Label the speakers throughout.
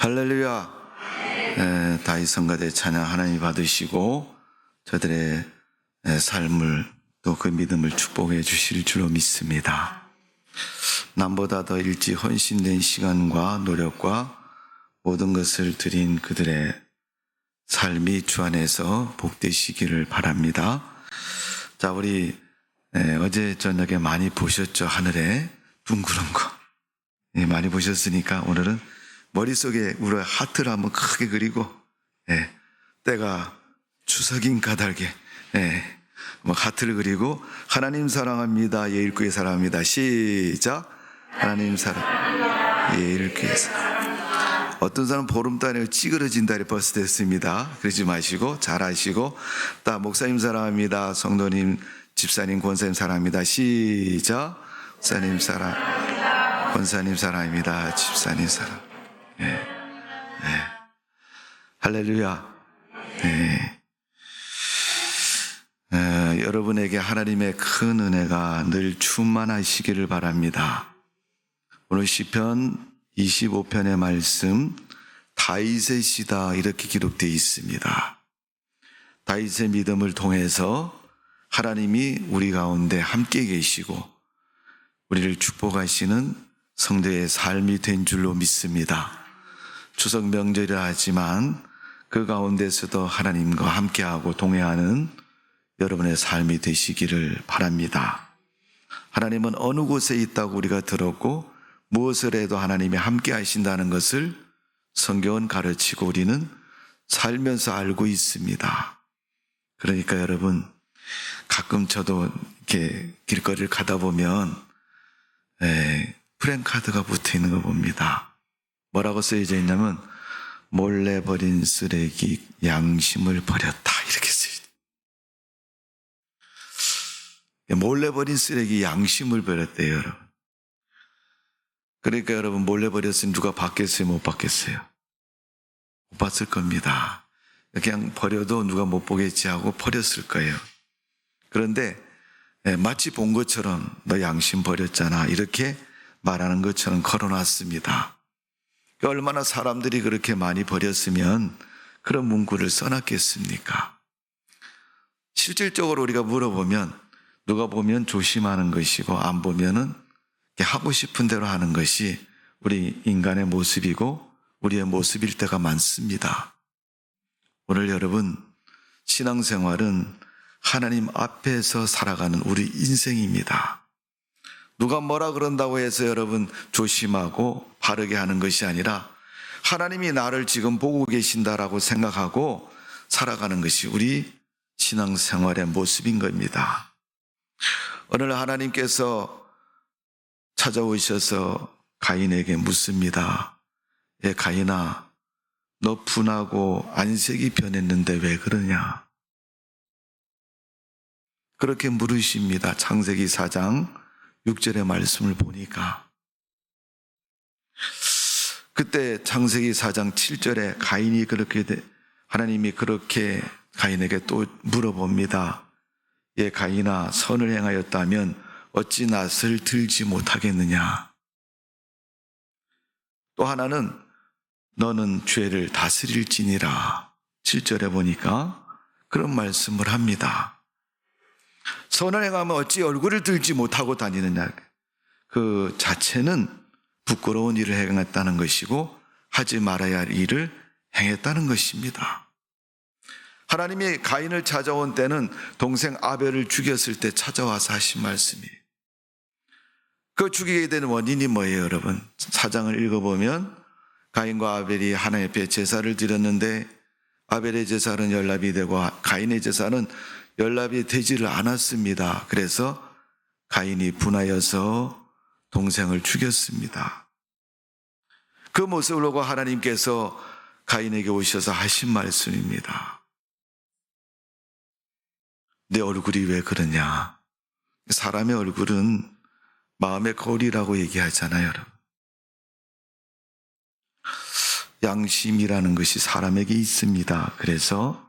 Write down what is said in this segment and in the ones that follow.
Speaker 1: 할렐루야. 다윗 성가대 찬양 하나님 받으시고 저들의 삶을 또 그 믿음을 축복해 주실 줄로 믿습니다. 남보다 더 일찍 헌신된 시간과 노력과 모든 것을 드린 그들의 삶이 주 안에서 복되시기를 바랍니다. 자, 우리 어제 저녁에 많이 보셨죠? 하늘에 둥그런 거 많이 보셨으니까 오늘은 머릿속에 우리 하트를 한번 크게 그리고 때가 추석인 까닭에 하트를 그리고 하나님 사랑합니다. 예일교회 사랑합니다. 시작. 하나님 사랑 예일교회 사랑. 어떤 사람은 보름달에 찌그러진 달이 벌써 됐습니다. 그러지 마시고 잘하시고 다 목사님 사랑합니다. 성도님 집사님 권사님 사랑합니다. 시작. 목사님 사랑 권사님 사랑합니다. 집사님 사랑. 할렐루야. 여러분에게 하나님의 큰 은혜가 늘 충만하시기를 바랍니다. 오늘 시편 25편의 말씀 다윗의 시다 이렇게 기록되어 있습니다. 다윗의 믿음을 통해서 하나님이 우리 가운데 함께 계시고 우리를 축복하시는 성도의 삶이 된 줄로 믿습니다. 추석 명절이라 하지만 그 가운데서도 하나님과 함께하고 동행하는 여러분의 삶이 되시기를 바랍니다. 하나님은 어느 곳에 있다고 우리가 들었고 무엇을 해도 하나님이 함께 하신다는 것을 성경은 가르치고 우리는 살면서 알고 있습니다. 그러니까 여러분 가끔 저도 이렇게 길거리를 가다 보면 프랜카드가 붙어 있는 거 봅니다. 뭐라고 쓰여져 있냐면 몰래 버린 쓰레기 양심을 버렸다 이렇게 쓰여져 있어요. 몰래 버린 쓰레기 양심을 버렸대요, 여러분. 그러니까 여러분 몰래 버렸으면 누가 받겠어요, 못 받겠어요? 못 받을 겁니다. 그냥 버려도 누가 못 보겠지 하고 버렸을 거예요. 그런데 마치 본 것처럼 너 양심 버렸잖아 이렇게 말하는 것처럼 걸어놨습니다. 얼마나 사람들이 그렇게 많이 버렸으면 그런 문구를 써놨겠습니까? 실질적으로 우리가 물어보면 누가 보면 조심하는 것이고 안 보면은 하고 싶은 대로 하는 것이 우리 인간의 모습이고 우리의 모습일 때가 많습니다. 오늘 여러분 신앙생활은 하나님 앞에서 살아가는 우리 인생입니다. 누가 뭐라 그런다고 해서 여러분 조심하고 바르게 하는 것이 아니라 하나님이 나를 지금 보고 계신다라고 생각하고 살아가는 것이 우리 신앙생활의 모습인 겁니다. 오늘 하나님께서 찾아오셔서 가인에게 묻습니다. 가인아, 너 분하고 안색이 변했는데 왜 그러냐? 그렇게 물으십니다. 창세기 4장 6절의 말씀을 보니까 그때 창세기 4장 7절에 가인이 하나님이 그렇게 가인에게 또 물어봅니다. 가인아, 선을 행하였다면 어찌 낯을 들지 못하겠느냐? 또 하나는 너는 죄를 다스릴지니라 7절에 보니까 그런 말씀을 합니다. 선을 행하면 어찌 얼굴을 들지 못하고 다니느냐. 그 자체는 부끄러운 일을 행했다는 것이고 하지 말아야 할 일을 행했다는 것입니다. 하나님이 가인을 찾아온 때는 동생 아벨을 죽였을 때 찾아와서 하신 말씀이에요. 그 죽이게 된 원인이 뭐예요, 여러분? 4장을 읽어보면 가인과 아벨이 하나님 앞에 제사를 드렸는데 아벨의 제사는 연락이 되고 가인의 제사는 연락이 되지를 않았습니다. 그래서 가인이 분하여서 동생을 죽였습니다. 그 모습을 보고 하나님께서 가인에게 오셔서 하신 말씀입니다. 내 얼굴이 왜 그러냐? 사람의 얼굴은 마음의 거울이라고 얘기하잖아요, 여러분. 양심이라는 것이 사람에게 있습니다. 그래서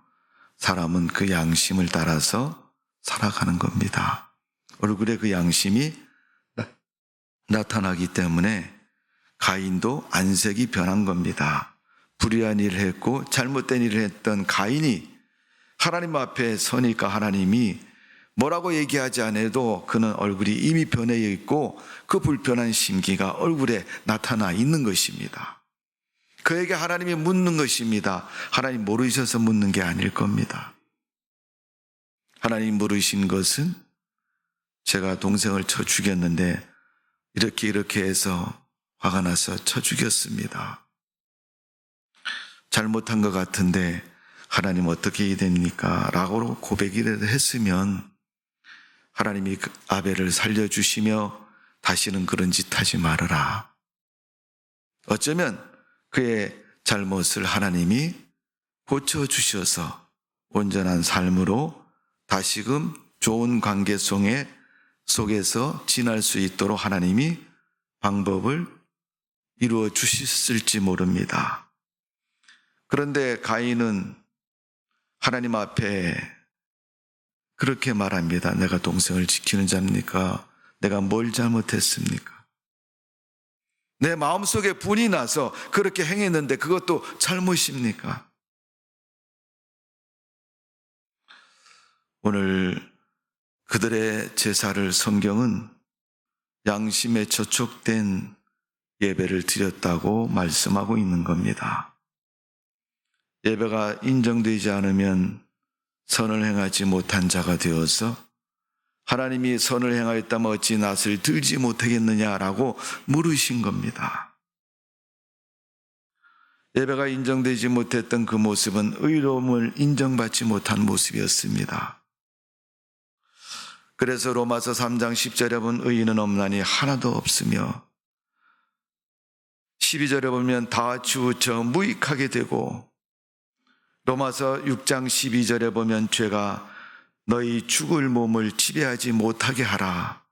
Speaker 1: 사람은 그 양심을 따라서 살아가는 겁니다. 얼굴에 그 양심이 나타나기 때문에 가인도 안색이 변한 겁니다. 불의한 일을 했고 잘못된 일을 했던 가인이 하나님 앞에 서니까 하나님이 뭐라고 얘기하지 않아도 그는 얼굴이 이미 변해 있고 그 불편한 심기가 얼굴에 나타나 있는 것입니다. 그에게 하나님이 묻는 것입니다. 하나님 모르셔서 묻는 게 아닐 겁니다. 하나님 물으신 것은 제가 동생을 쳐 죽였는데 이렇게 해서 화가 나서 쳐 죽였습니다. 잘못한 것 같은데 하나님 어떻게 해야 됩니까? 라고 고백이라도 했으면 하나님이 그 아벨을 살려주시며 다시는 그런 짓 하지 말아라. 어쩌면 그의 잘못을 하나님이 고쳐주셔서 온전한 삶으로 다시금 좋은 관계 속에서 지날 수 있도록 하나님이 방법을 이루어 주셨을지 모릅니다. 그런데 가인은 하나님 앞에 그렇게 말합니다. 내가 동생을 지키는 자입니까? 내가 뭘 잘못했습니까? 내 마음속에 분이 나서 그렇게 행했는데 그것도 잘못입니까? 오늘 그들의 제사를 성경은 양심에 저촉된 예배를 드렸다고 말씀하고 있는 겁니다. 예배가 인정되지 않으면 선을 행하지 못한 자가 되어서 하나님이 선을 행하였다면 어찌 낫을 들지 못하겠느냐라고 물으신 겁니다. 예배가 인정되지 못했던 그 모습은 의로움을 인정받지 못한 모습이었습니다. 그래서 로마서 3장 10절에 보면 의인은 없나니 하나도 없으며 12절에 보면 다 치우쳐 무익하게 되고 로마서 6장 12절에 보면 죄가 너희 죽을 몸을 지배하지 못하게 하라.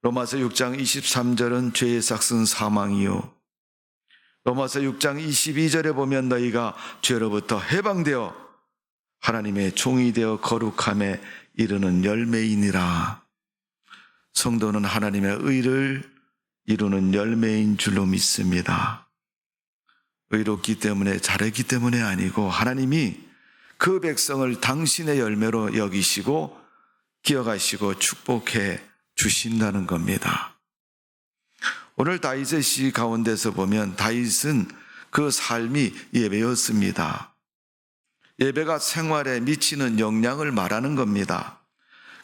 Speaker 1: 로마서 6장 23절은 죄의 삭은 사망이요. 로마서 6장 22절에 보면 너희가 죄로부터 해방되어 하나님의 종이 되어 거룩함에 이르는 열매이니라. 성도는 하나님의 의를 이루는 열매인 줄로 믿습니다. 의롭기 때문에 잘했기 때문에 아니고 하나님이 그 백성을 당신의 열매로 여기시고 기억하시고 축복해 주신다는 겁니다. 오늘 다윗의 시 가운데서 보면 다윗은 그 삶이 예배였습니다. 예배가 생활에 미치는 영향을 말하는 겁니다.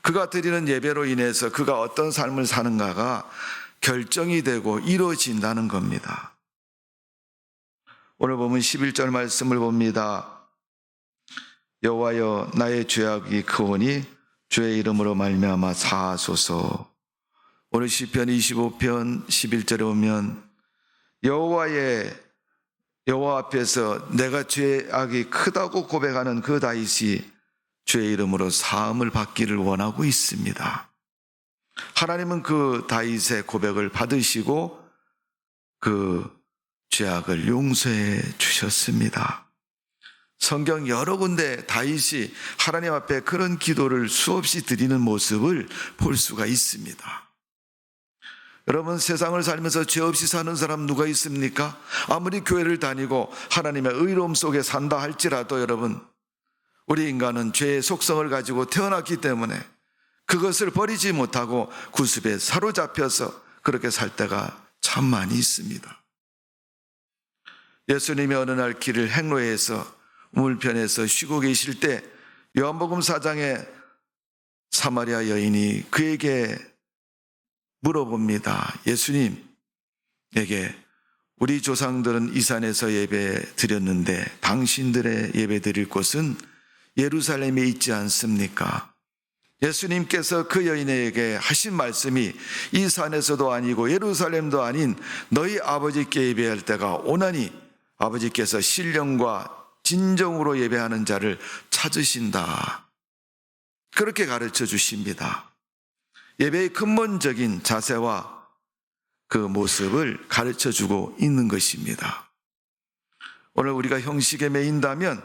Speaker 1: 그가 드리는 예배로 인해서 그가 어떤 삶을 사는가가 결정이 되고 이루어진다는 겁니다. 오늘 보면 11절 말씀을 봅니다. 여호와여 나의 죄악이 크오니 주의 이름으로 말미암아 사하소서. 오늘 시편 25편 11절에 보면 여호와 앞에서 내가 죄악이 크다고 고백하는 그 다윗이 주의 이름으로 사함을 받기를 원하고 있습니다. 하나님은 그 다윗의 고백을 받으시고 그 죄악을 용서해 주셨습니다. 성경 여러 군데 다윗이 하나님 앞에 그런 기도를 수없이 드리는 모습을 볼 수가 있습니다. 여러분, 세상을 살면서 죄 없이 사는 사람 누가 있습니까? 아무리 교회를 다니고 하나님의 의로움 속에 산다 할지라도 여러분, 우리 인간은 죄의 속성을 가지고 태어났기 때문에 그것을 버리지 못하고 구습에 사로잡혀서 그렇게 살 때가 참 많이 있습니다. 예수님이 어느 날 길을 행로에서 우물편에서 쉬고 계실 때 요한복음 4장에 사마리아 여인이 그에게 물어봅니다. 예수님에게 우리 조상들은 이 산에서 예배 드렸는데 당신들의 예배 드릴 곳은 예루살렘에 있지 않습니까? 예수님께서 그 여인에게 하신 말씀이 이 산에서도 아니고 예루살렘도 아닌 너희 아버지께 예배할 때가 오나니 아버지께서 신령과 진정으로 예배하는 자를 찾으신다. 그렇게 가르쳐 주십니다. 예배의 근본적인 자세와 그 모습을 가르쳐 주고 있는 것입니다. 오늘 우리가 형식에 매인다면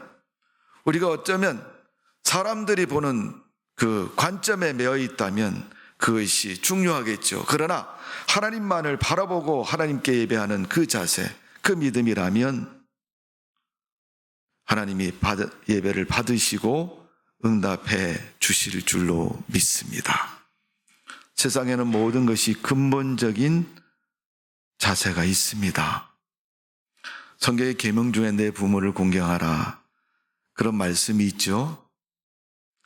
Speaker 1: 우리가 어쩌면 사람들이 보는 그 관점에 매여 있다면 그것이 중요하겠죠. 그러나 하나님만을 바라보고 하나님께 예배하는 그 자세, 그 믿음이라면 하나님이 예배를 받으시고 응답해 주실 줄로 믿습니다. 세상에는 모든 것이 근본적인 자세가 있습니다. 성경의 계명 중에 내 부모를 공경하라, 그런 말씀이 있죠.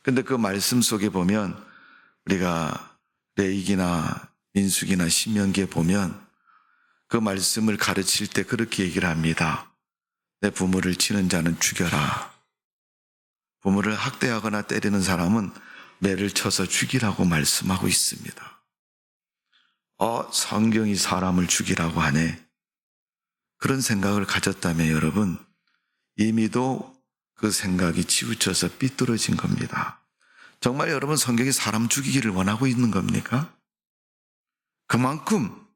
Speaker 1: 근데 그 말씀 속에 보면 우리가 레위기나 민수기나 신명기에 보면 그 말씀을 가르칠 때 그렇게 얘기를 합니다. 내 부모를 치는 자는 죽여라. 부모를 학대하거나 때리는 사람은 매를 쳐서 죽이라고 말씀하고 있습니다. 성경이 사람을 죽이라고 하네. 그런 생각을 가졌다면 여러분, 이미도 그 생각이 치우쳐서 삐뚤어진 겁니다. 정말 여러분 성경이 사람 죽이기를 원하고 있는 겁니까? 그만큼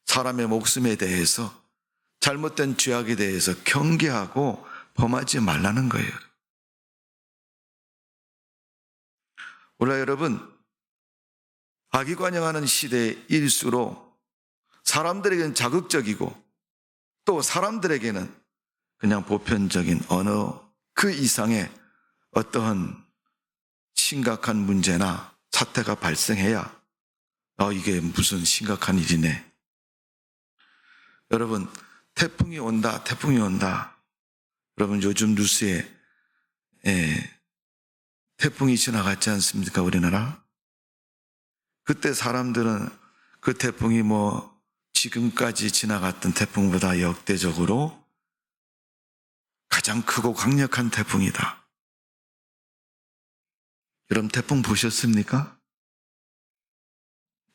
Speaker 1: 사람의 목숨에 대해서, 잘못된 죄악에 대해서 경계하고 범하지 말라는 거예요. 몰라 여러분, 악의관영하는 시대일수록 사람들에게는 자극적이고 또 사람들에게는 그냥 보편적인 언어 그 이상의 어떠한 심각한 문제나 사태가 발생해야 이게 무슨 심각한 일이네. 여러분, 태풍이 온다. 여러분 요즘 뉴스에 태풍이 지나갔지 않습니까, 우리나라? 그때 사람들은 그 태풍이 지금까지 지나갔던 태풍보다 역대적으로 가장 크고 강력한 태풍이다. 여러분 태풍 보셨습니까?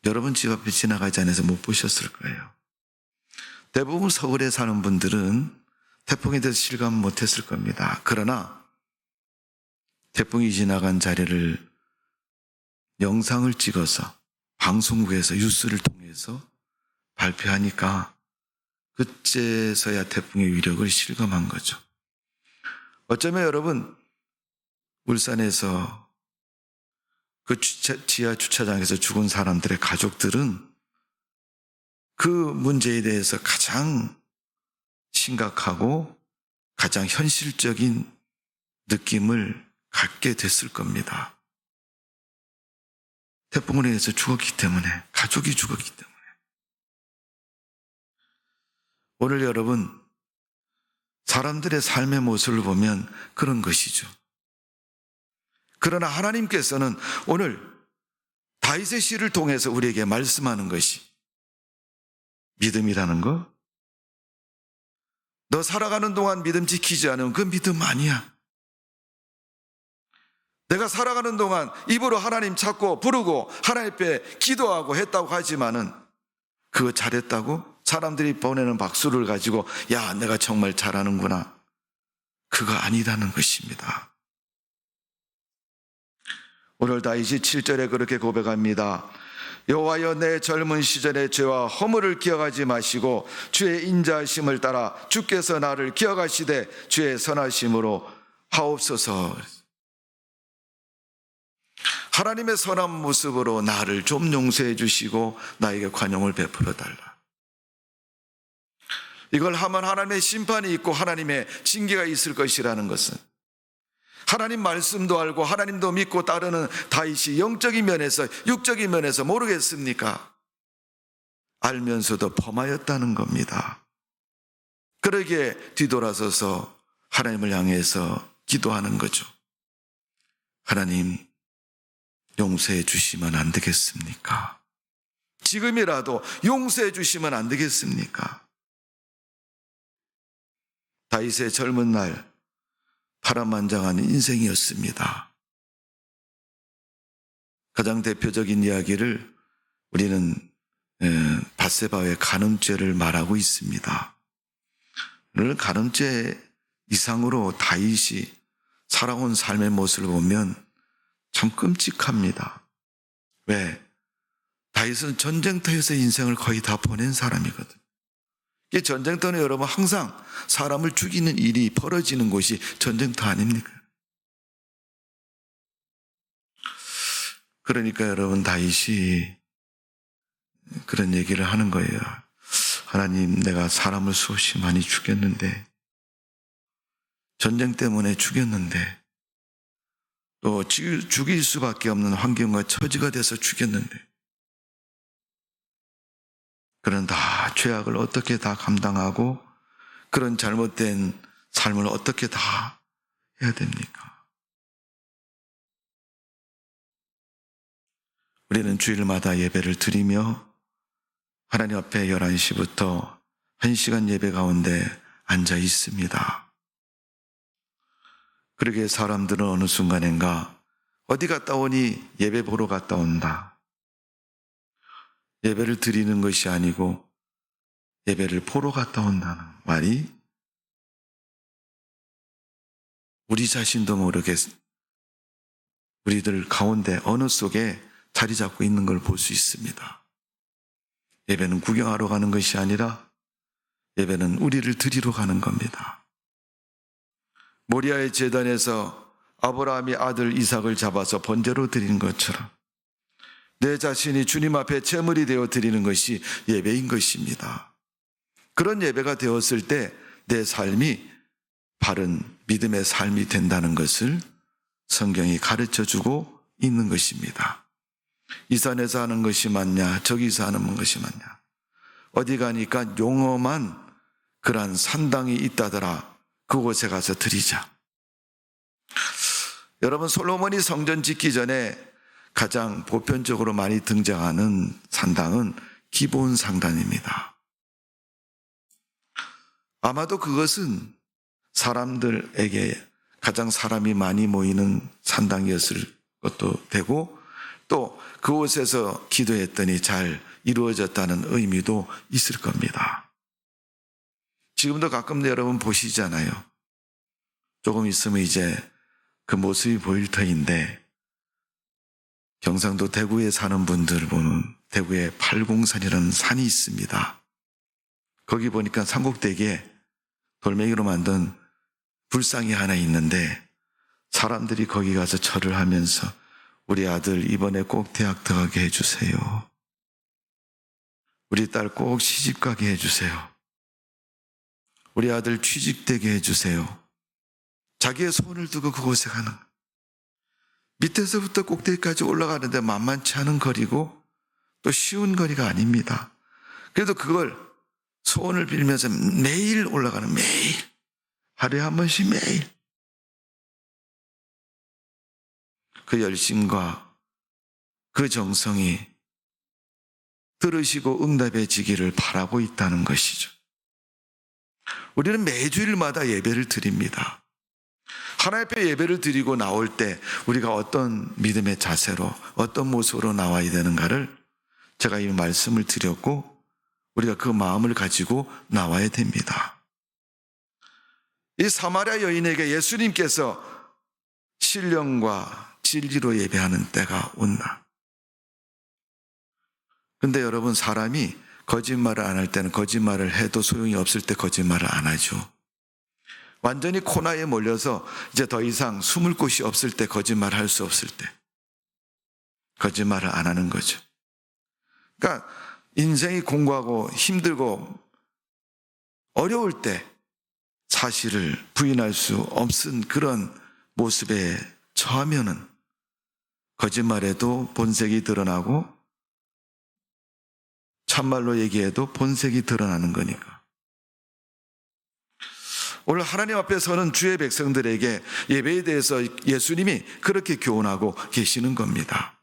Speaker 1: 여러분 집 앞에 지나가지 않아서 못 보셨을 거예요. 대부분 서울에 사는 분들은 태풍에 대해서 실감 못했을 겁니다. 그러나 태풍이 지나간 자리를 영상을 찍어서 방송국에서 뉴스를 통해서 발표하니까 그제서야 태풍의 위력을 실감한 거죠. 어쩌면 여러분 울산에서 그 지하 주차장에서 죽은 사람들의 가족들은 그 문제에 대해서 가장 심각하고 가장 현실적인 느낌을 갖게 됐을 겁니다. 태풍으로 인해서 죽었기 때문에, 가족이 죽었기 때문에. 오늘 여러분, 사람들의 삶의 모습을 보면 그런 것이죠. 그러나 하나님께서는 오늘 다윗의 시를 통해서 우리에게 말씀하는 것이 믿음이라는 거. 너 살아가는 동안 믿음 지키지 않으면 그 믿음 아니야. 내가 살아가는 동안 입으로 하나님 찾고 부르고 하나님 앞에 기도하고 했다고 하지만은 그거 잘했다고 사람들이 보내는 박수를 가지고 야, 내가 정말 잘하는구나. 그거 아니라는 것입니다. 오늘 다윗이 7절에 그렇게 고백합니다. 여호와여, 내 젊은 시절의 죄와 허물을 기억하지 마시고 주의 인자하심을 따라 주께서 나를 기억하시되 주의 선하심으로 하옵소서. 하나님의 선한 모습으로 나를 좀 용서해 주시고 나에게 관용을 베풀어 달라. 이걸 하면 하나님의 심판이 있고 하나님의 징계가 있을 것이라는 것은 하나님 말씀도 알고 하나님도 믿고 따르는 다윗이 영적인 면에서 육적인 면에서 모르겠습니까? 알면서도 범하였다는 겁니다. 그러기에 뒤돌아서서 하나님을 향해서 기도하는 거죠. 하나님, 용서해 주시면 안 되겠습니까? 지금이라도 용서해 주시면 안 되겠습니까? 다윗의 젊은 날 파란만장한 인생이었습니다. 가장 대표적인 이야기를 우리는 밧세바의 간음죄를 말하고 있습니다. 오늘 간음죄 이상으로 다윗이 살아온 삶의 모습을 보면 참 끔찍합니다. 왜? 다윗은 전쟁터에서 인생을 거의 다 보낸 사람이거든. 이 전쟁터는 여러분 항상 사람을 죽이는 일이 벌어지는 곳이 전쟁터 아닙니까? 그러니까 여러분 다윗이 그런 얘기를 하는 거예요. 하나님, 내가 사람을 수없이 많이 죽였는데 전쟁 때문에 죽였는데, 또 죽일 수밖에 없는 환경과 처지가 돼서 죽였는데, 그런 다 죄악을 어떻게 다 감당하고 그런 잘못된 삶을 어떻게 다 해야 됩니까? 우리는 주일마다 예배를 드리며 하나님 앞에 11시부터 1시간 예배 가운데 앉아 있습니다. 그러게 사람들은 어느 순간인가 어디 갔다 오니 예배 보러 갔다 온다. 예배를 드리는 것이 아니고 예배를 보러 갔다 온다는 말이 우리 자신도 모르게 우리들 가운데 어느 속에 자리 잡고 있는 걸 볼 수 있습니다. 예배는 구경하러 가는 것이 아니라 예배는 우리를 드리러 가는 겁니다. 모리아의 제단에서 아브라함이 아들 이삭을 잡아서 번제로 드리는 것처럼 내 자신이 주님 앞에 제물이 되어 드리는 것이 예배인 것입니다. 그런 예배가 되었을 때 내 삶이 바른 믿음의 삶이 된다는 것을 성경이 가르쳐주고 있는 것입니다. 이 산에서 하는 것이 맞냐, 저기서 하는 것이 맞냐, 어디 가니까 용엄한 그러한 산당이 있다더라, 그곳에 가서 드리자. 여러분, 솔로몬이 성전 짓기 전에 가장 보편적으로 많이 등장하는 산당은 기브온 산당입니다. 아마도 그것은 사람들에게 가장 사람이 많이 모이는 산당이었을 것도 되고, 또 그곳에서 기도했더니 잘 이루어졌다는 의미도 있을 겁니다. 지금도 가끔 여러분 보시잖아요. 조금 있으면 이제 그 모습이 보일 터인데, 경상도 대구에 사는 분들 보면 대구에 팔공산이라는 산이 있습니다. 거기 보니까 산꼭대기에 돌멩이로 만든 불상이 하나 있는데 사람들이 거기 가서 절을 하면서 우리 아들 이번에 꼭 대학 들어가게 해주세요. 우리 딸 꼭 시집가게 해주세요. 우리 아들 취직되게 해주세요. 자기의 소원을 두고 그곳에 가는, 밑에서부터 꼭대기까지 올라가는데 만만치 않은 거리고 또 쉬운 거리가 아닙니다. 그래도 그걸 소원을 빌면서 매일 올라가는, 매일, 하루에 한 번씩 매일 그 열심과 그 정성이 들으시고 응답해지기를 바라고 있다는 것이죠. 우리는 매주일마다 예배를 드립니다. 하나님 앞에 예배를 드리고 나올 때 우리가 어떤 믿음의 자세로, 어떤 모습으로 나와야 되는가를 제가 이 말씀을 드렸고, 우리가 그 마음을 가지고 나와야 됩니다. 이 사마리아 여인에게 예수님께서 신령과 진리로 예배하는 때가 온다. 근데 여러분, 사람이 거짓말을 안 할 때는 거짓말을 해도 소용이 없을 때 거짓말을 안 하죠. 완전히 코너에 몰려서 이제 더 이상 숨을 곳이 없을 때, 거짓말을 할 수 없을 때 거짓말을 안 하는 거죠. 그러니까 인생이 공고하고 힘들고 어려울 때 사실을 부인할 수 없은 그런 모습에 처하면은 거짓말에도 본색이 드러나고 참말로 얘기해도 본색이 드러나는 거니까. 오늘 하나님 앞에 서는 주의 백성들에게 예배에 대해서 예수님이 그렇게 교훈하고 계시는 겁니다.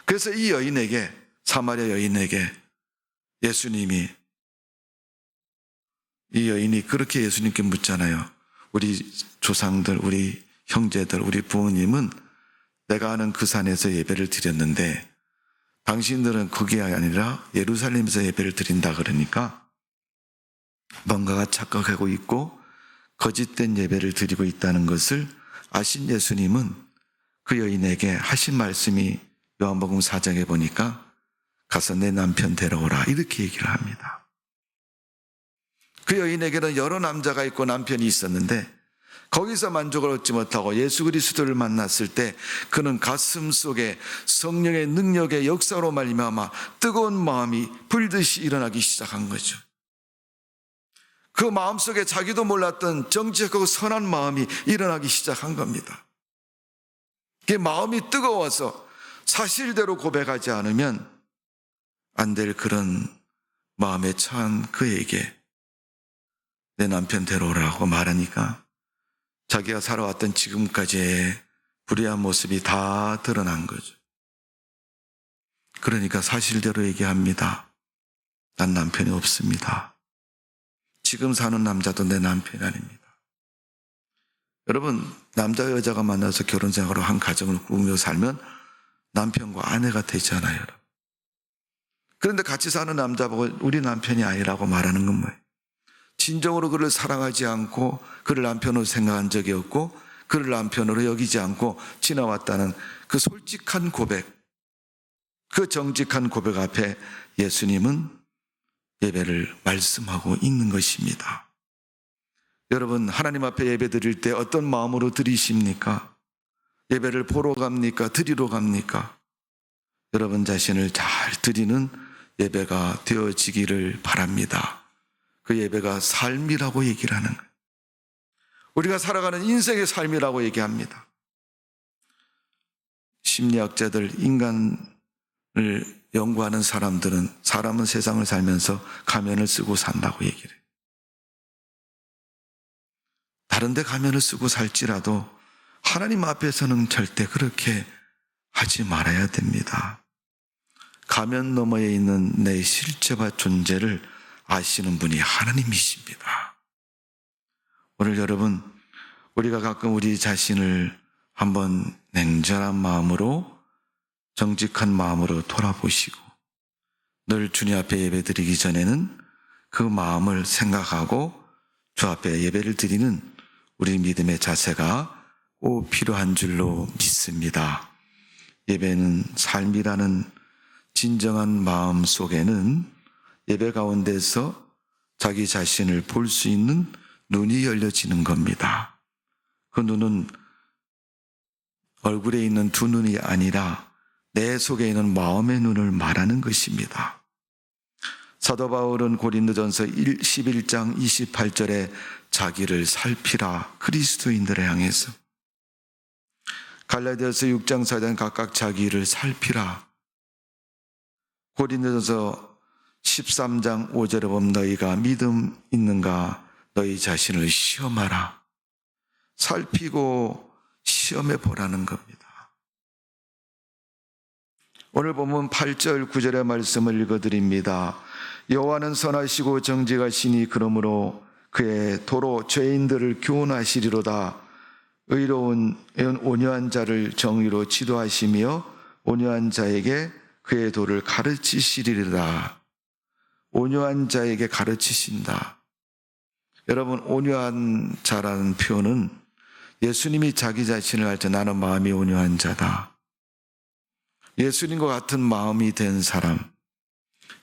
Speaker 1: 그래서 이 여인에게, 사마리아 여인에게 예수님이, 이 여인이 그렇게 예수님께 묻잖아요. 우리 조상들, 우리 형제들, 우리 부모님은 내가 아는 그 산에서 예배를 드렸는데 당신들은 그게 아니라 예루살렘에서 예배를 드린다 그러니까 뭔가가 착각하고 있고 거짓된 예배를 드리고 있다는 것을 아신 예수님은 그 여인에게 하신 말씀이 요한복음 4장에 보니까 가서 내 남편 데려오라, 이렇게 얘기를 합니다. 그 여인에게는 여러 남자가 있고 남편이 있었는데 거기서 만족을 얻지 못하고 예수 그리스도를 만났을 때 그는 가슴 속에 성령의 능력의 역사로 말미암아 뜨거운 마음이 불듯이 일어나기 시작한 거죠. 그 마음속에 자기도 몰랐던 정직하고 선한 마음이 일어나기 시작한 겁니다. 그 마음이 뜨거워서 사실대로 고백하지 않으면 안 될 그런 마음에 처한 그에게 내 남편 데려오라고 말하니까 자기가 살아왔던 지금까지의 불의한 모습이 다 드러난 거죠. 그러니까 사실대로 얘기합니다. 난 남편이 없습니다. 지금 사는 남자도 내 남편이 아닙니다. 여러분, 남자와 여자가 만나서 결혼생활로 한 가정을 꾸며 살면 남편과 아내가 되잖아요. 그런데 같이 사는 남자 보고 우리 남편이 아니라고 말하는 건 뭐예요? 진정으로 그를 사랑하지 않고 그를 남편으로 생각한 적이 없고 그를 남편으로 여기지 않고 지나왔다는 그 솔직한 고백, 그 정직한 고백 앞에 예수님은 예배를 말씀하고 있는 것입니다. 여러분, 하나님 앞에 예배 드릴 때 어떤 마음으로 드리십니까? 예배를 보러 갑니까? 드리러 갑니까? 여러분 자신을 잘 드리는 예배가 되어지기를 바랍니다. 그 예배가 삶이라고 얘기를 하는 거예요. 우리가 살아가는 인생의 삶이라고 얘기합니다. 심리학자들, 인간을 연구하는 사람들은 사람은 세상을 살면서 가면을 쓰고 산다고 얘기를 해요. 다른 데 가면을 쓰고 살지라도 하나님 앞에서는 절대 그렇게 하지 말아야 됩니다. 가면 너머에 있는 내 실체와 존재를 아시는 분이 하나님이십니다. 오늘 여러분, 우리가 가끔 우리 자신을 한번 냉정한 마음으로, 정직한 마음으로 돌아보시고 늘 주님 앞에 예배 드리기 전에는 그 마음을 생각하고 주 앞에 예배를 드리는 우리 믿음의 자세가 꼭 필요한 줄로 믿습니다. 예배는 삶이라는 진정한 마음 속에는 예배 가운데서 자기 자신을 볼 수 있는 눈이 열려지는 겁니다. 그 눈은 얼굴에 있는 두 눈이 아니라 내 속에 있는 마음의 눈을 말하는 것입니다. 사도 바울은 고린도전서 11장 28절에 자기를 살피라 그리스도인들을 향해서, 갈라디아서 6장 4장 각각 자기를 살피라, 고린도전서 13장 5절에 보면 너희가 믿음 있는가 너희 자신을 시험하라, 살피고 시험해 보라는 겁니다. 오늘 보면 8절 9절의 말씀을 읽어드립니다. 여호와는 선하시고 정직하시니 그러므로 그의 도로 죄인들을 교훈하시리로다. 의로운 온유한 자를 정의로 지도하시며 온유한 자에게 그의 도를 가르치시리로다. 온유한 자에게 가르치신다. 여러분, 온유한 자라는 표현은 예수님이 자기 자신을 할 때 나는 마음이 온유한 자다. 예수님과 같은 마음이 된 사람.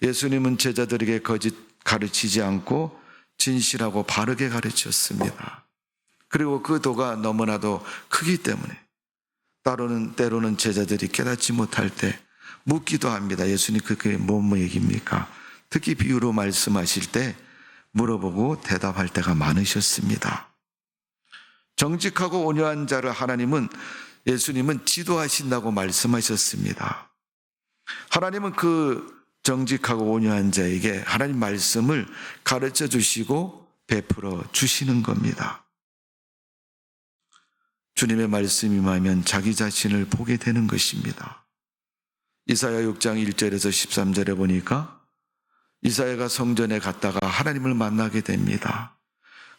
Speaker 1: 예수님은 제자들에게 거짓 가르치지 않고 진실하고 바르게 가르쳤습니다. 그리고 그 도가 너무나도 크기 때문에 때로는 제자들이 깨닫지 못할 때 묻기도 합니다. 예수님 그게 뭐 얘기입니까? 특히 비유로 말씀하실 때 물어보고 대답할 때가 많으셨습니다. 정직하고 온유한 자를 예수님은 지도하신다고 말씀하셨습니다. 하나님은 그 정직하고 온유한 자에게 하나님 말씀을 가르쳐 주시고 베풀어 주시는 겁니다. 주님의 말씀이 임하면 자기 자신을 보게 되는 것입니다. 이사야 6장 1절에서 13절에 보니까 이사야가 성전에 갔다가 하나님을 만나게 됩니다.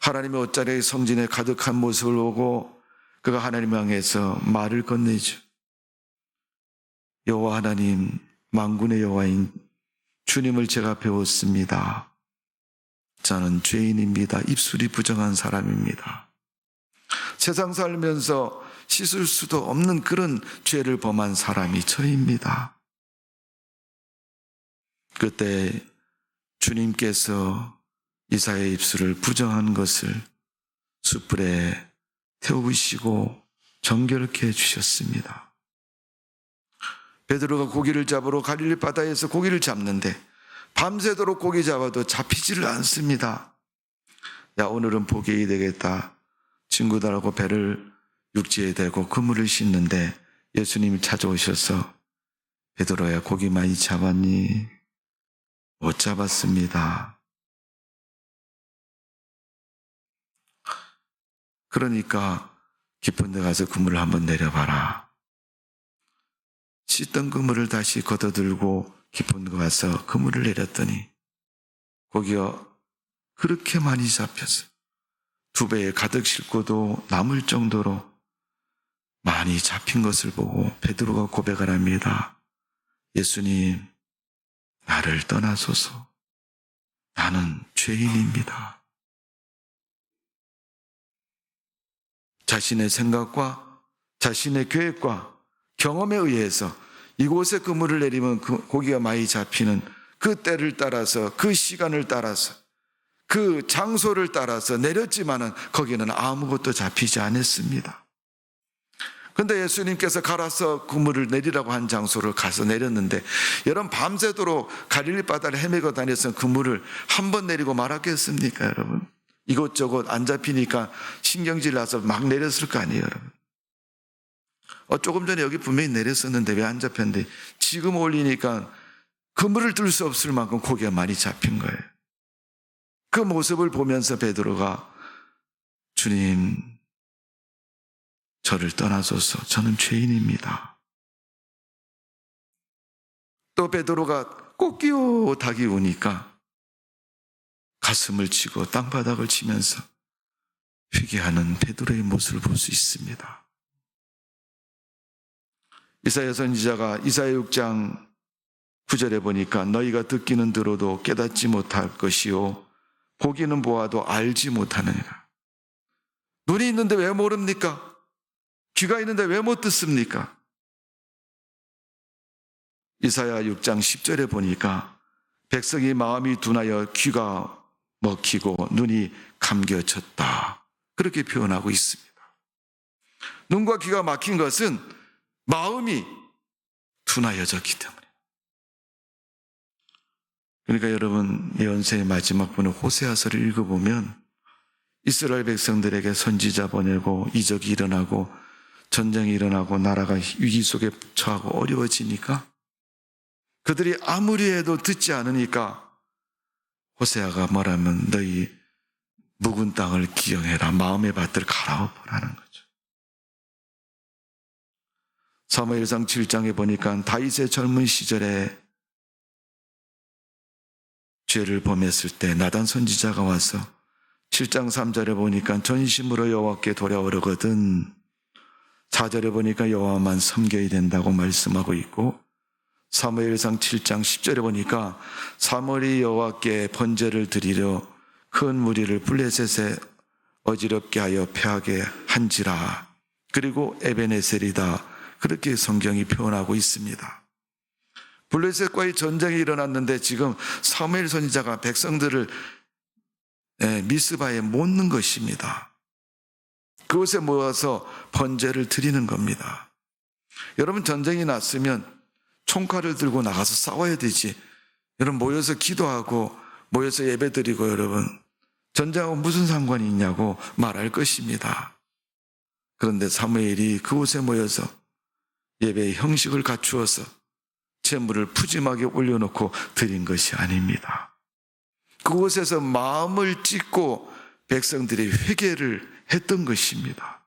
Speaker 1: 하나님의 옷자리의 성전에 가득한 모습을 보고 그가 하나님 향해서 말을 건네죠. 여호와 하나님, 만군의 여호와인 주님을 제가 배웠습니다. 저는 죄인입니다. 입술이 부정한 사람입니다. 세상 살면서 씻을 수도 없는 그런 죄를 범한 사람이 저입니다. 그때 주님께서 이사야의 입술을 부정한 것을 숯불에 태우시고 정결케 해주셨습니다. 베드로가 고기를 잡으러 갈릴리 바다에서 고기를 잡는데 밤새도록 고기 잡아도 잡히지를 않습니다. 야, 오늘은 포기해야 되겠다. 친구들하고 배를 육지에 대고 그물을 싣는데 예수님이 찾아오셔서 베드로야, 고기 많이 잡았니? 못 잡았습니다. 그러니까 깊은 데 가서 그물을 한번 내려봐라. 씻던 그물을 다시 걷어들고 깊은 데 가서 그물을 내렸더니 고기가 그렇게 많이 잡혔어요. 2배에 가득 싣고도 남을 정도로 많이 잡힌 것을 보고 베드로가 고백을 합니다. 예수님, 나를 떠나소서. 나는 죄인입니다. 자신의 생각과 자신의 계획과 경험에 의해서 이곳에 그물을 내리면 고기가 많이 잡히는 그 때를 따라서, 그 시간을 따라서, 그 장소를 따라서 내렸지만은 거기는 아무것도 잡히지 않았습니다. 근데 예수님께서 갈아서 그물을 내리라고 한 장소를 가서 내렸는데, 여러분 밤새도록 갈릴리 바다를 헤매고 다녀서 그물을 한 번 내리고 말았겠습니까, 여러분? 이곳저곳 안 잡히니까 신경질 나서 막 내렸을 거 아니에요, 여러분? 조금 전에 여기 분명히 내렸었는데 왜 안 잡혔는데 지금 올리니까 그물을 들 수 없을 만큼 고기가 많이 잡힌 거예요. 그 모습을 보면서 베드로가 주님, 저를 떠나소서. 저는 죄인입니다. 또 베드로가 꼬끼요 닭이 우니까 가슴을 치고 땅바닥을 치면서 회개하는 베드로의 모습을 볼 수 있습니다. 이사야 선지자가 이사야 6장 9절에 보니까 너희가 듣기는 들어도 깨닫지 못할 것이요 보기는 보아도 알지 못하느니라. 눈이 있는데 왜 모릅니까? 귀가 있는데 왜 못 듣습니까? 이사야 6장 10절에 보니까 백성이 마음이 둔하여 귀가 먹히고 눈이 감겨졌다. 그렇게 표현하고 있습니다. 눈과 귀가 막힌 것은 마음이 둔하여졌기 때문에. 그러니까 여러분, 예언서의 마지막 부분 호세아서를 읽어보면 이스라엘 백성들에게 선지자 보내고 이적이 일어나고 전쟁이 일어나고 나라가 위기 속에 처하고 어려워지니까 그들이 아무리 해도 듣지 않으니까 호세아가 뭐라면 너희 묵은 땅을 기영해라. 마음의 밭을 갈아엎으라는 거죠. 사무엘상 7장에 보니까 다윗의 젊은 시절에 죄를 범했을 때 나단 선지자가 와서 7장 3절에 보니까 전심으로 여호와께 돌아오려거든 4절에 보니까 여호와만 섬겨야 된다고 말씀하고 있고 사무엘상 7장 10절에 보니까 사무엘이 여호와께 번제를 드리려 큰 무리를 블레셋에 어지럽게 하여 패하게 한지라. 그리고 에베네셀이다. 그렇게 성경이 표현하고 있습니다. 블레셋과의 전쟁이 일어났는데 지금 사무엘 선지자가 백성들을 미스바에 모는 것입니다. 그곳에 모아서 번제를 드리는 겁니다. 여러분, 전쟁이 났으면 총칼을 들고 나가서 싸워야 되지. 여러분, 모여서 기도하고 모여서 예배드리고 여러분 전쟁하고 무슨 상관이 있냐고 말할 것입니다. 그런데 사무엘이 그곳에 모여서 예배의 형식을 갖추어서 제물을 푸짐하게 올려놓고 드린 것이 아닙니다. 그곳에서 마음을 찢고 백성들이 회개를 했던 것입니다.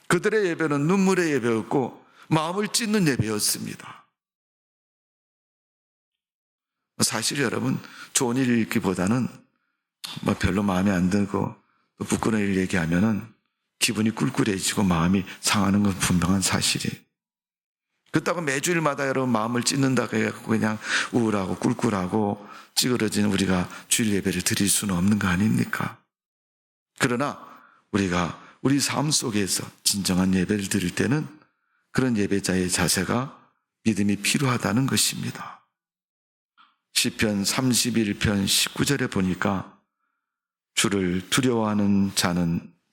Speaker 1: 그들의 예배는 눈물의 예배였고 마음을 찢는 예배였습니다. 사실 여러분, 좋은 일 읽기보다는 별로 마음에 안 들고 또 부끄러운 일 얘기하면은 기분이 꿀꿀해지고 마음이 상하는 건 분명한 사실이에요. 그렇다고 매주일마다 여러분 마음을 찢는다고 해갖고 그냥 우울하고 꿀꿀하고 찌그러진 우리가 주일 예배를 드릴 수는 없는 거 아닙니까? 그러나 우리가 우리 삶 속에서 진정한 예배를 드릴 때는 그런 예배자의 자세가 믿음이 필요하다는 것입니다. 시편 31편 19절에 보니까 주를 두려워하는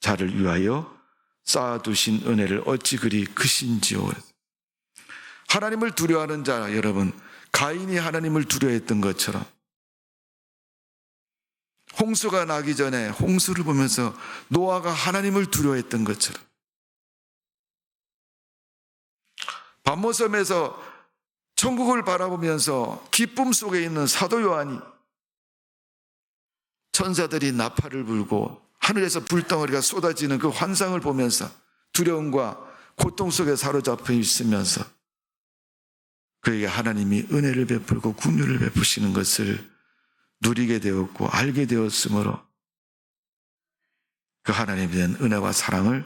Speaker 1: 자를 위하여 쌓아두신 은혜를 어찌 그리 크신지요. 하나님을 두려워하는 자, 여러분, 가인이 하나님을 두려워했던 것처럼 홍수가 나기 전에 홍수를 보면서 노아가 하나님을 두려워했던 것처럼 밤모섬에서 천국을 바라보면서 기쁨 속에 있는 사도 요한이 천사들이 나팔을 불고 하늘에서 불덩어리가 쏟아지는 그 환상을 보면서 두려움과 고통 속에 사로잡혀 있으면서 그에게 하나님이 은혜를 베풀고 긍휼을 베푸시는 것을 누리게 되었고 알게 되었으므로 그 하나님에 대한 은혜와 사랑을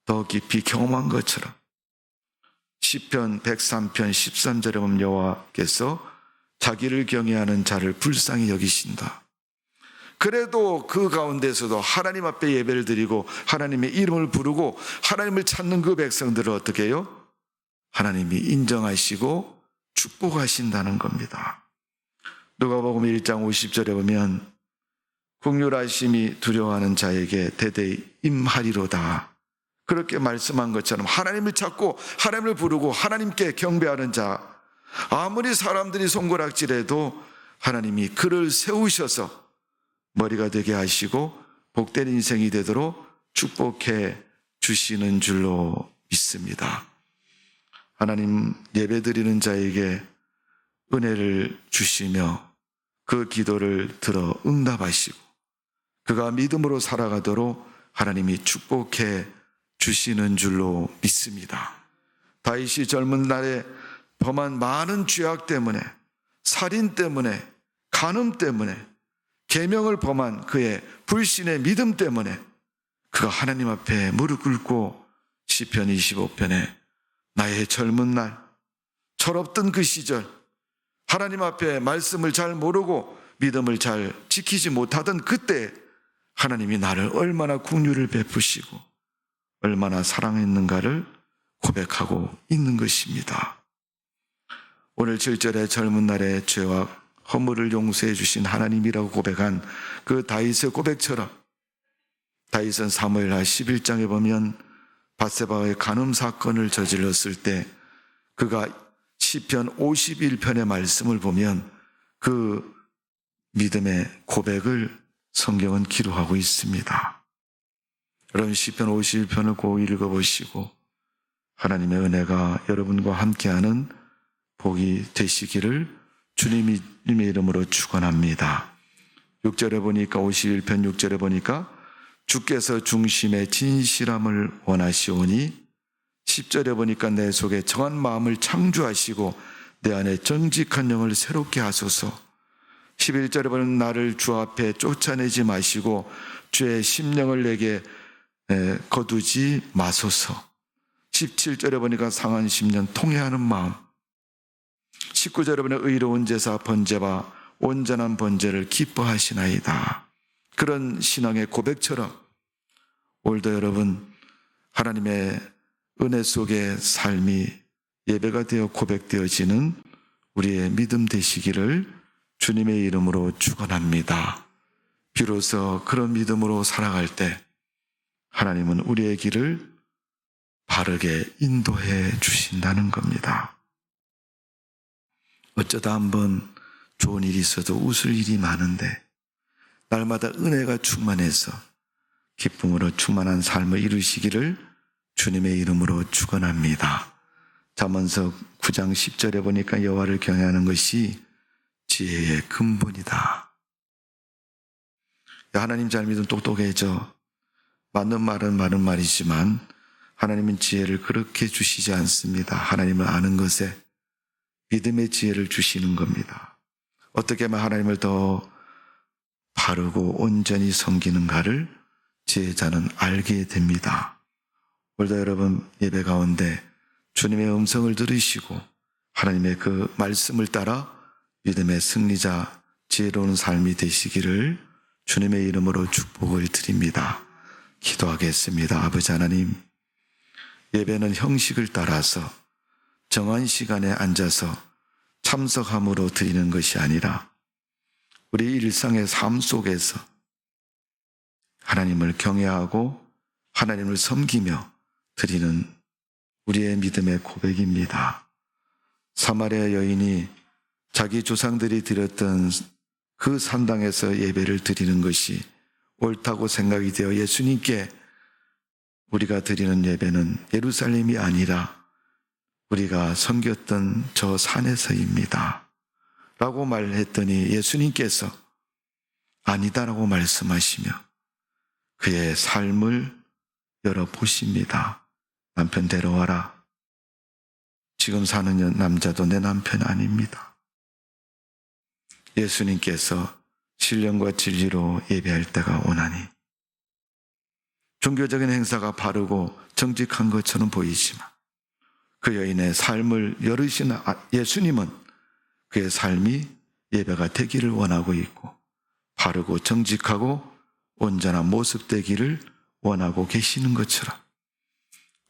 Speaker 1: 더 깊이 경험한 것처럼 시편 103편 13절에 보면 여호와께서 자기를 경외하는 자를 불쌍히 여기신다. 그래도 그 가운데서도 하나님 앞에 예배를 드리고 하나님의 이름을 부르고 하나님을 찾는 그 백성들을 어떻게 해요? 하나님이 인정하시고 축복하신다는 겁니다. 누가복음 1장 50절에 보면 긍휼하심이 두려워하는 자에게 대대히 임하리로다. 그렇게 말씀한 것처럼 하나님을 찾고 하나님을 부르고 하나님께 경배하는 자, 아무리 사람들이 손가락질해도 하나님이 그를 세우셔서 머리가 되게 하시고 복된 인생이 되도록 축복해 주시는 줄로 믿습니다. 하나님 예배드리는 자에게 은혜를 주시며 그 기도를 들어 응답하시고 그가 믿음으로 살아가도록 하나님이 축복해 주시는 줄로 믿습니다. 다윗이 젊은 날에 범한 많은 죄악 때문에, 살인 때문에, 간음 때문에, 계명을 범한 그의 불신의 믿음 때문에 그가 하나님 앞에 무릎 꿇고 시편 25편에 나의 젊은 날, 철없던 그 시절, 하나님 앞에 말씀을 잘 모르고 믿음을 잘 지키지 못하던 그때 하나님이 나를 얼마나 긍휼을 베푸시고 얼마나 사랑했는가를 고백하고 있는 것입니다. 오늘 7절에 젊은 날의 죄와 허물을 용서해 주신 하나님이라고 고백한 그 다윗의 고백처럼 다윗은 사무엘하 11장에 보면 밧세바의 간음 사건을 저질렀을 때 그가 시편 51편의 말씀을 보면 그 믿음의 고백을 성경은 기록하고 있습니다. 여러분 시편 51편을 꼭 읽어보시고 하나님의 은혜가 여러분과 함께하는 복이 되시기를 주님의 이름으로 축원합니다. 6절에 보니까 51편 6절에 보니까 주께서 중심의 진실함을 원하시오니 10절에 보니까 내 속에 정한 마음을 창조하시고 내 안에 정직한 영을 새롭게 하소서. 11절에 보면 나를 주 앞에 쫓아내지 마시고 주의 심령을 내게 거두지 마소서. 17절에 보니까 상한 심령 통회하는 마음, 19절에 보면 의로운 제사 번제와 온전한 번제를 기뻐하시나이다. 그런 신앙의 고백처럼 오늘도 여러분 하나님의 은혜 속의 삶이 예배가 되어 고백되어지는 우리의 믿음 되시기를 주님의 이름으로 축원합니다. 비로소 그런 믿음으로 살아갈 때 하나님은 우리의 길을 바르게 인도해 주신다는 겁니다. 어쩌다 한번 좋은 일이 있어도 웃을 일이 많은데 날마다 은혜가 충만해서 기쁨으로 충만한 삶을 이루시기를 주님의 이름으로 축원합니다. 잠언서 9장 10절에 보니까 여호와를 경외하는 것이 지혜의 근본이다. 하나님 잘 믿으면 똑똑해져. 맞는 말은 맞는 말이지만 하나님은 지혜를 그렇게 주시지 않습니다. 하나님을 아는 것에 믿음의 지혜를 주시는 겁니다. 어떻게 하면 하나님을 더 바르고 온전히 섬기는가를 지혜자는 알게 됩니다. 오늘도 여러분 예배 가운데 주님의 음성을 들으시고 하나님의 그 말씀을 따라 믿음의 승리자 지혜로운 삶이 되시기를 주님의 이름으로 축복을 드립니다. 기도하겠습니다. 아버지 하나님, 예배는 형식을 따라서 정한 시간에 앉아서 참석함으로 드리는 것이 아니라 우리 일상의 삶 속에서 하나님을 경외하고 하나님을 섬기며 드리는 우리의 믿음의 고백입니다. 사마리아 여인이 자기 조상들이 드렸던 그 산당에서 예배를 드리는 것이 옳다고 생각이 되어 예수님께 우리가 드리는 예배는 예루살렘이 아니라 우리가 섬겼던 저 산에서입니다 라고 말했더니 예수님께서 아니다라고 말씀하시며 그의 삶을 열어보십니다. 남편 데려와라. 지금 사는 남자도 내 남편 아닙니다. 예수님께서 신령과 진리로 예배할 때가 오나니 종교적인 행사가 바르고 정직한 것처럼 보이지만 그 여인의 삶을 열으신 예수님은 그의 삶이 예배가 되기를 원하고 있고 바르고 정직하고 온전한 모습 되기를 원하고 계시는 것처럼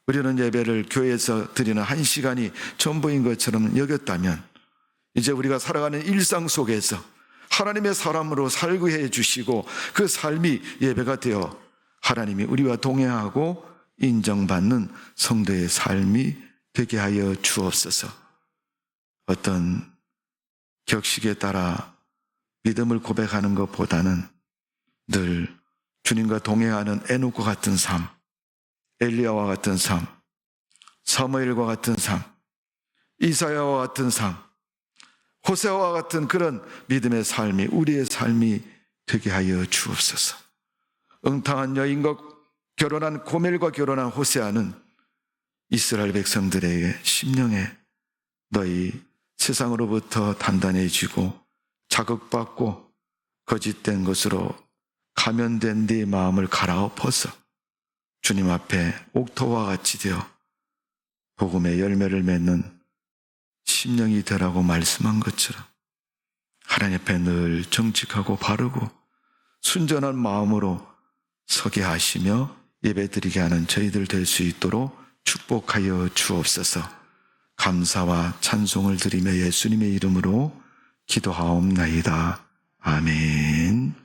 Speaker 1: 우리는 예배를 교회에서 드리는 한 시간이 전부인 것처럼 여겼다면 이제 우리가 살아가는 일상 속에서 하나님의 사람으로 살게 해주시고 그 삶이 예배가 되어 하나님이 우리와 동행하고 인정받는 성도의 삶이 되게 하여 주옵소서. 어떤 격식에 따라 믿음을 고백하는 것보다는 늘 주님과 동행하는 에녹과 같은 삶, 엘리야와 같은 삶, 사무엘과 같은 삶, 이사야와 같은 삶, 호세아와 같은 그런 믿음의 삶이 우리의 삶이 되게 하여 주옵소서. 응탕한 여인과 결혼한 고멜과 결혼한 호세아는 이스라엘 백성들에게 심령에 너희 세상으로부터 단단해지고 자극받고 거짓된 것으로 가면된 네 마음을 갈아엎어서 주님 앞에 옥토와 같이 되어 복음의 열매를 맺는 심령이 되라고 말씀한 것처럼 하나님 앞에 늘 정직하고 바르고 순전한 마음으로 서게 하시며 예배드리게 하는 저희들 될 수 있도록 축복하여 주옵소서. 감사와 찬송을 드리며 예수님의 이름으로 기도하옵나이다. 아멘.